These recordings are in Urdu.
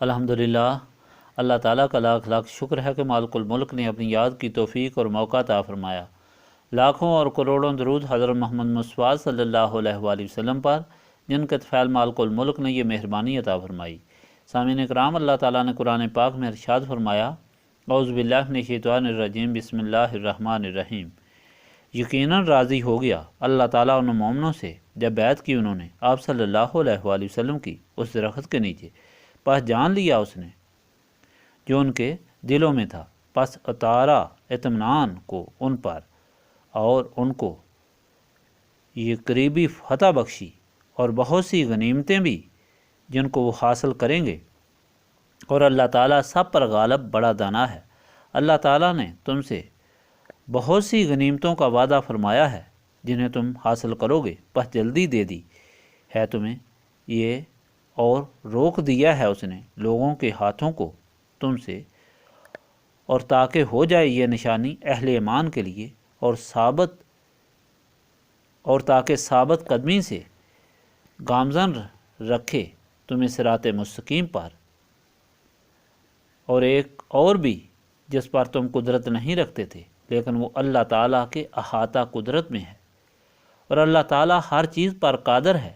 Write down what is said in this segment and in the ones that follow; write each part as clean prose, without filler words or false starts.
الحمدللہ، اللہ تعالیٰ کا لاکھ لاکھ شکر ہے کہ مالک الملک نے اپنی یاد کی توفیق اور موقع عطا فرمایا۔ لاکھوں اور کروڑوں درود حضرت محمد مصطفیٰ صلی اللہ علیہ وآلہ وسلم پر، جن کے طفیل مالک الملک نے یہ مہربانی عطا فرمائی۔ سامعین اکرام، اللہ تعالیٰ نے قرآن پاک میں ارشاد فرمایا، اعوذ باللہ من الشیطان الرجیم، بسم اللہ الرحمن الرحیم۔ یقیناً راضی ہو گیا اللہ تعالیٰ ان مومنوں سے جب بیعت کی انہوں نے آپ صلی اللہ علیہ وآلہ وسلم کی اس درخت کے نیچے، پس جان لیا اس نے جو ان کے دلوں میں تھا، پس اتارا اطمینان کو ان پر اور ان کو یہ قریبی فتح بخشی اور بہت سی غنیمتیں بھی جن کو وہ حاصل کریں گے، اور اللہ تعالیٰ سب پر غالب بڑا دانا ہے۔ اللہ تعالیٰ نے تم سے بہت سی غنیمتوں کا وعدہ فرمایا ہے جنہیں تم حاصل کرو گے، پس جلدی دے دی ہے تمہیں یہ، اور روک دیا ہے اس نے لوگوں کے ہاتھوں کو تم سے، اور تاکہ ہو جائے یہ نشانی اہل ایمان کے لیے، اور تاکہ ثابت قدمی سے گامزن رکھے تمہیں صراط مستقیم پر، اور ایک اور بھی جس پر تم قدرت نہیں رکھتے تھے، لیکن وہ اللہ تعالیٰ کے احاطہ قدرت میں ہے، اور اللہ تعالیٰ ہر چیز پر قادر ہے۔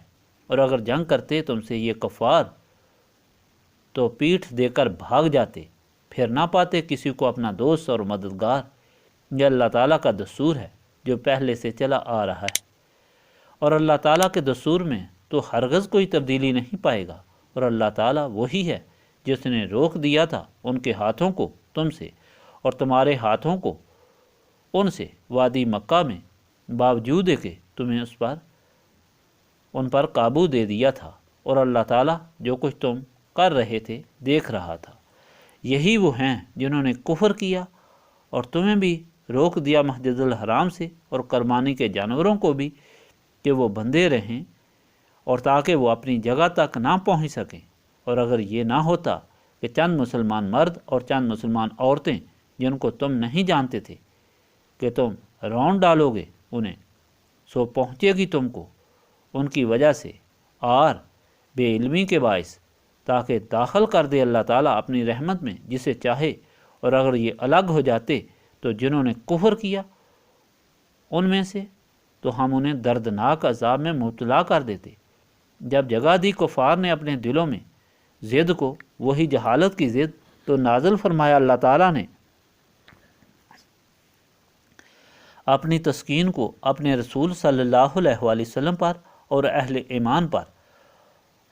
اور اگر جنگ کرتے تم سے یہ کفار تو پیٹھ دے کر بھاگ جاتے، پھر نہ پاتے کسی کو اپنا دوست اور مددگار۔ یہ اللہ تعالیٰ کا دستور ہے جو پہلے سے چلا آ رہا ہے، اور اللہ تعالیٰ کے دستور میں تو ہرگز کوئی تبدیلی نہیں پائے گا۔ اور اللہ تعالیٰ وہی ہے جس نے روک دیا تھا ان کے ہاتھوں کو تم سے، اور تمہارے ہاتھوں کو ان سے وادی مکہ میں، باوجود کہ تمہیں ان پر قابو دے دیا تھا، اور اللہ تعالیٰ جو کچھ تم کر رہے تھے دیکھ رہا تھا۔ یہی وہ ہیں جنہوں نے کفر کیا اور تمہیں بھی روک دیا مسجد الحرام سے اور قربانی کے جانوروں کو بھی، کہ وہ بندھے رہیں اور تاکہ وہ اپنی جگہ تک نہ پہنچ سکیں۔ اور اگر یہ نہ ہوتا کہ چند مسلمان مرد اور چند مسلمان عورتیں جن کو تم نہیں جانتے تھے کہ تم رون ڈالو گے انہیں، سو پہنچے گی تم کو ان کی وجہ سے آر بے علمی کے باعث، تاکہ داخل کر دے اللہ تعالیٰ اپنی رحمت میں جسے چاہے۔ اور اگر یہ الگ ہو جاتے تو جنہوں نے کفر کیا ان میں سے، تو ہم انہیں دردناک عذاب میں مبتلا کر دیتے۔ جب جگہ دی کفار نے اپنے دلوں میں ضد کو، وہی جہالت کی ضد، تو نازل فرمایا اللہ تعالیٰ نے اپنی تسکین کو اپنے رسول صلی اللہ علیہ وآلہ وسلم پر اور اہل ایمان پر،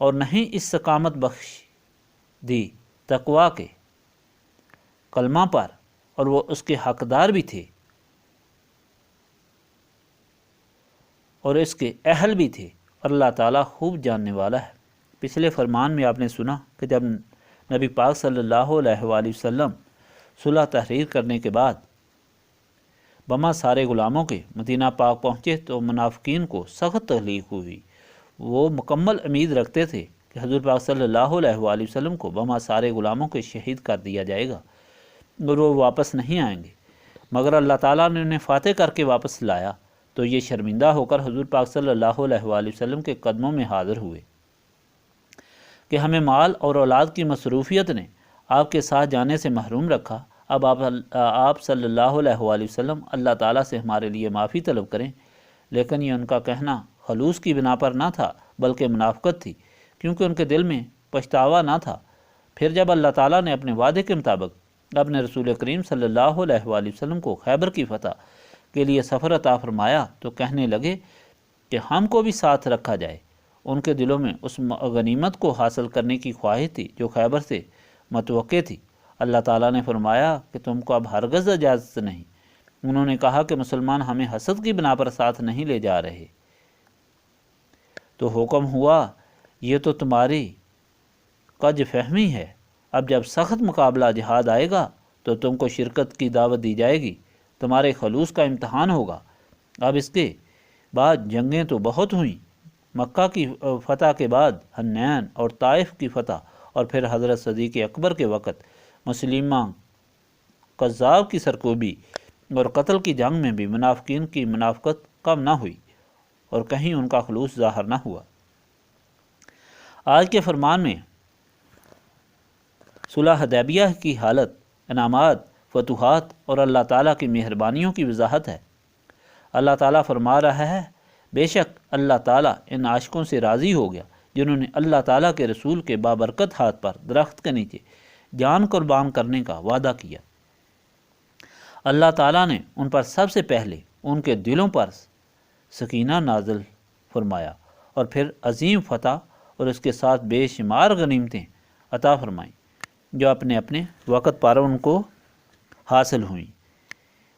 اور نہیں استقامت بخش دی تقوی کے کلمہ پر، اور وہ اس کے حقدار بھی تھے اور اس کے اہل بھی تھے، اور اللہ تعالیٰ خوب جاننے والا ہے۔ پچھلے فرمان میں آپ نے سنا کہ جب نبی پاک صلی اللہ علیہ وآلہ وسلم صلح تحریر کرنے کے بعد بما سارے غلاموں کے مدینہ پاک پہنچے تو منافقین کو سخت تکلیف ہوئی۔ وہ مکمل امید رکھتے تھے کہ حضور پاک صلی اللہ علیہ وآلہ وسلم کو بما سارے غلاموں کے شہید کر دیا جائے گا اور وہ واپس نہیں آئیں گے، مگر اللہ تعالیٰ نے انہیں فاتح کر کے واپس لایا، تو یہ شرمندہ ہو کر حضور پاک صلی اللہ علیہ وآلہ وسلم کے قدموں میں حاضر ہوئے کہ ہمیں مال اور اولاد کی مصروفیت نے آپ کے ساتھ جانے سے محروم رکھا۔ اب آپ صلی اللہ علیہ وآلہ وسلم اللہ تعالیٰ سے ہمارے لیے معافی طلب کریں۔ لیکن یہ ان کا کہنا خلوص کی بنا پر نہ تھا بلکہ منافقت تھی، کیونکہ ان کے دل میں پچھتاوا نہ تھا۔ پھر جب اللہ تعالیٰ نے اپنے وعدے کے مطابق اپنے رسول کریم صلی اللہ علیہ وآلہ وسلم کو خیبر کی فتح کے لیے سفر عطا فرمایا تو کہنے لگے کہ ہم کو بھی ساتھ رکھا جائے۔ ان کے دلوں میں اس غنیمت کو حاصل کرنے کی خواہش تھی جو خیبر سے متوقع تھی۔ اللہ تعالیٰ نے فرمایا کہ تم کو اب ہرگز اجازت نہیں۔ انہوں نے کہا کہ مسلمان ہمیں حسد کی بنا پر ساتھ نہیں لے جا رہے، تو حکم ہوا یہ تو تمہاری کج فہمی ہے، اب جب سخت مقابلہ جہاد آئے گا تو تم کو شرکت کی دعوت دی جائے گی، تمہارے خلوص کا امتحان ہوگا۔ اب اس کے بعد جنگیں تو بہت ہوئیں، مکہ کی فتح کے بعد حنین اور طائف کی فتح، اور پھر حضرت صدیق اکبر کے وقت مسلمہ کذاب کی سرکوبی اور قتل کی جنگ میں بھی منافقین کی منافقت کم نہ ہوئی اور کہیں ان کا خلوص ظاہر نہ ہوا۔ آج کے فرمان میں صلح حدیبیہ کی حالت انعامات، فتوحات اور اللہ تعالیٰ کی مہربانیوں کی وضاحت ہے۔ اللہ تعالیٰ فرما رہا ہے، بے شک اللہ تعالیٰ ان عاشقوں سے راضی ہو گیا جنہوں نے اللہ تعالیٰ کے رسول کے بابرکت ہاتھ پر درخت کے نیچے جان قربان کرنے کا وعدہ کیا۔ اللہ تعالیٰ نے ان پر سب سے پہلے ان کے دلوں پر سکینہ نازل فرمایا اور پھر عظیم فتح اور اس کے ساتھ بے شمار غنیمتیں عطا فرمائیں جو اپنے اپنے وقت پر ان کو حاصل ہوئیں۔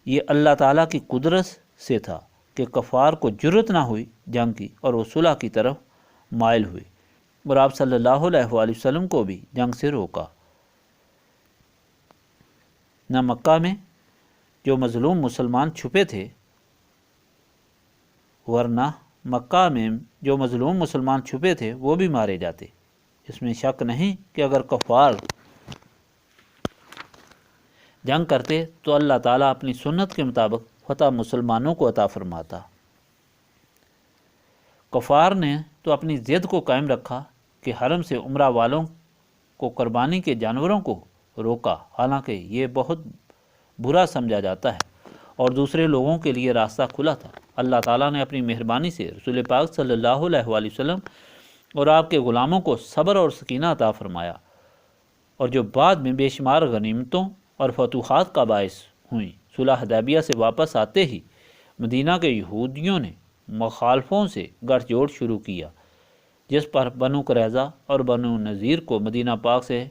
یہ اللہ تعالیٰ کی قدرت سے تھا کہ کفار کو جرت نہ ہوئی جنگ کی اور وہ صلح کی طرف مائل ہوئے، اور آپ صلی اللہ علیہ وآلہ وسلم کو بھی جنگ سے روکا۔ نہ مکہ میں جو مظلوم مسلمان چھپے تھے، ورنہ مکہ میں جو مظلوم مسلمان چھپے تھے وہ بھی مارے جاتے۔ اس میں شک نہیں کہ اگر کفار جنگ کرتے تو اللہ تعالیٰ اپنی سنت کے مطابق فتح مسلمانوں کو عطا فرماتا۔ کفار نے تو اپنی ضد کو قائم رکھا کہ حرم سے عمرہ والوں کو قربانی کے جانوروں کو روکا، حالانکہ یہ بہت برا سمجھا جاتا ہے اور دوسرے لوگوں کے لیے راستہ کھلا تھا۔ اللہ تعالیٰ نے اپنی مہربانی سے رسول پاک صلی اللہ علیہ وآلہ وسلم اور آپ کے غلاموں کو صبر اور سکینہ عطا فرمایا، اور جو بعد میں بے شمار غنیمتوں اور فتوحات کا باعث ہوئیں۔ صلح حدیبیہ سے واپس آتے ہی مدینہ کے یہودیوں نے مخالفوں سے گٹھ جوڑ شروع کیا، جس پر بنو قریظہ اور بنو نذیر کو مدینہ پاک سے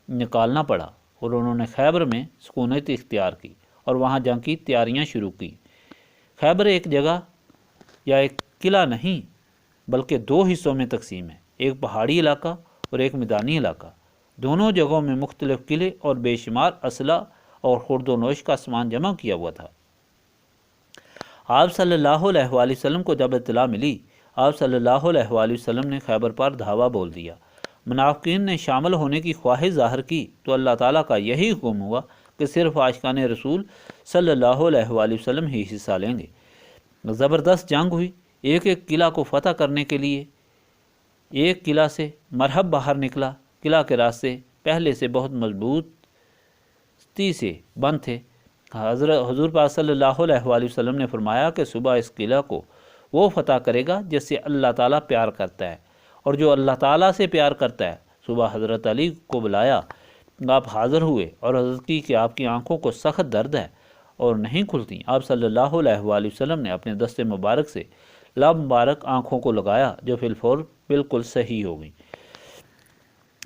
نکالنا پڑا، اور انہوں نے خیبر میں سکونت اختیار کی اور وہاں جنگ کی تیاریاں شروع کی۔ خیبر ایک جگہ یا ایک قلعہ نہیں بلکہ دو حصوں میں تقسیم ہے، ایک پہاڑی علاقہ اور ایک میدانی علاقہ۔ دونوں جگہوں میں مختلف قلعے اور بے شمار اسلحہ اور خورد و نوش کا سامان جمع کیا ہوا تھا۔ آپ صلی اللہ علیہ وآلہ وسلم کو جب اطلاع ملی، آپ صلی اللہ علیہ وآلہ وسلم نے خیبر پر دھاوا بول دیا۔ منافقین نے شامل ہونے کی خواہش ظاہر کی تو اللہ تعالیٰ کا یہی حکم ہوا کہ صرف عاشقان رسول صلی اللہ علیہ وآلہ وسلم ہی حصہ لیں گے۔ زبردست جنگ ہوئی۔ ایک ایک قلعہ کو فتح کرنے کے لیے ایک قلعہ سے مرحب باہر نکلا۔ قلعہ کے راستے پہلے سے بہت مضبوطی سے بند تھے۔ حضور پاک صلی اللہ علیہ وآلہ وسلم نے فرمایا کہ صبح اس قلعہ کو وہ فتح کرے گا جس سے اللہ تعالیٰ پیار کرتا ہے، اور جو اللہ تعالیٰ سے پیار کرتا ہے۔ صبح حضرت علی کو بلایا، آپ حاضر ہوئے اور حضرت کی کہ آپ کی آنکھوں کو سخت درد ہے اور نہیں کھلتی۔ آپ صلی اللہ علیہ وآلہ وسلم نے اپنے دست مبارک سے لب مبارک آنکھوں کو لگایا جو فی الفور بالکل صحیح ہو گئی۔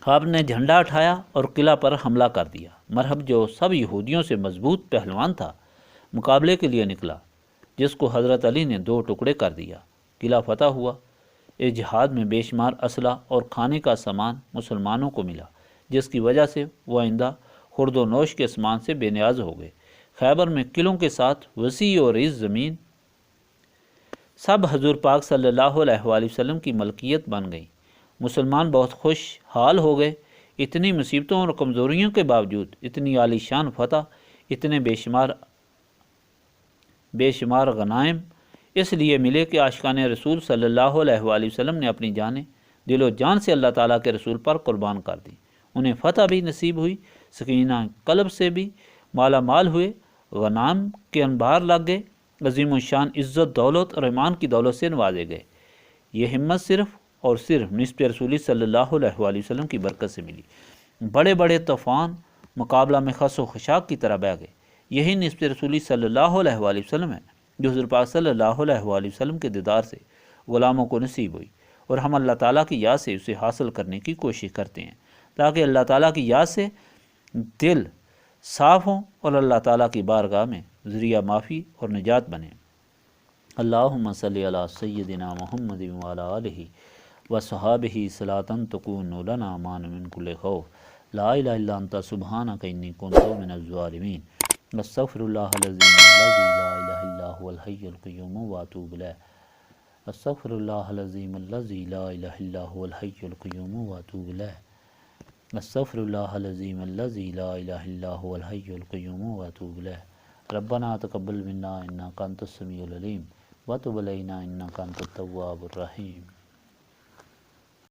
آپ نے جھنڈا اٹھایا اور قلعہ پر حملہ کر دیا۔ مرحب جو سب یہودیوں سے مضبوط پہلوان تھا، مقابلے کے لیے نکلا، جس کو حضرت علی نے دو ٹکڑے کر دیا۔ قلعہ فتح ہوا۔ اس جہاد میں بے شمار اسلحہ اور کھانے کا سامان مسلمانوں کو ملا، جس کی وجہ سے وہ آئندہ خورد و نوش کے سامان سے بے نیاز ہو گئے۔ خیبر میں قلعوں کے ساتھ وسیع اور عریض زمین سب حضور پاک صلی اللہ علیہ وآلہ وسلم کی ملکیت بن گئی۔ مسلمان بہت خوش حال ہو گئے۔ اتنی مصیبتوں اور کمزوریوں کے باوجود اتنی عالی شان فتح، اتنے بے شمار غنائم اس لیے ملے کہ عاشقان رسول صلی اللہ علیہ وآلہ وسلم نے اپنی جانیں دل و جان سے اللہ تعالیٰ کے رسول پر قربان کر دی۔ انہیں فتح بھی نصیب ہوئی، سکینہ قلب سے بھی مالا مال ہوئے، غنائم کے انبار لگ گئے، عظیم الشان عزت دولت اور ایمان کی دولت سے نوازے گئے۔ یہ ہمت صرف اور صرف نسبت رسولی صلی اللہ علیہ وآلہ وسلم کی برکت سے ملی۔ بڑے بڑے طوفان مقابلہ میں خس و خشاک کی طرح بہہ گئے۔ یہی نسبت رسولی صلی اللہ علیہ وآلہ وسلم ہے جو حضور پاک صلی اللہ علیہ وآلہ وسلم کے دیدار سے غلاموں کو نصیب ہوئی، اور ہم اللہ تعالیٰ کی یاد سے اسے حاصل کرنے کی کوشش کرتے ہیں تاکہ اللہ تعالیٰ کی یاد سے دل صاف ہوں اور اللہ تعالیٰ کی بارگاہ میں ذریعہ معافی اور نجات بنے۔ اللہم صلی علی سیدنا محمد وعلی آلہ وصحابہ صلاۃ تکون لنا مان من کل خوف لا الہ الا انت سبحانک انی کنت من الظالمین استغفر اللہ العظیم الذی لا الہ الا هو الحی القیوم واتوب الیہ استغفر اللہ العظیم الذی لا الہ الا هو الحی القیوم واتوب الیہ استغفر اللہ العظیم الذی لا الہ الا هو الحی القیوم واتوب الیہ ربنا تقبل منا انک انت السمیع العلیم وتب علینا انک انت التواب الرحیم۔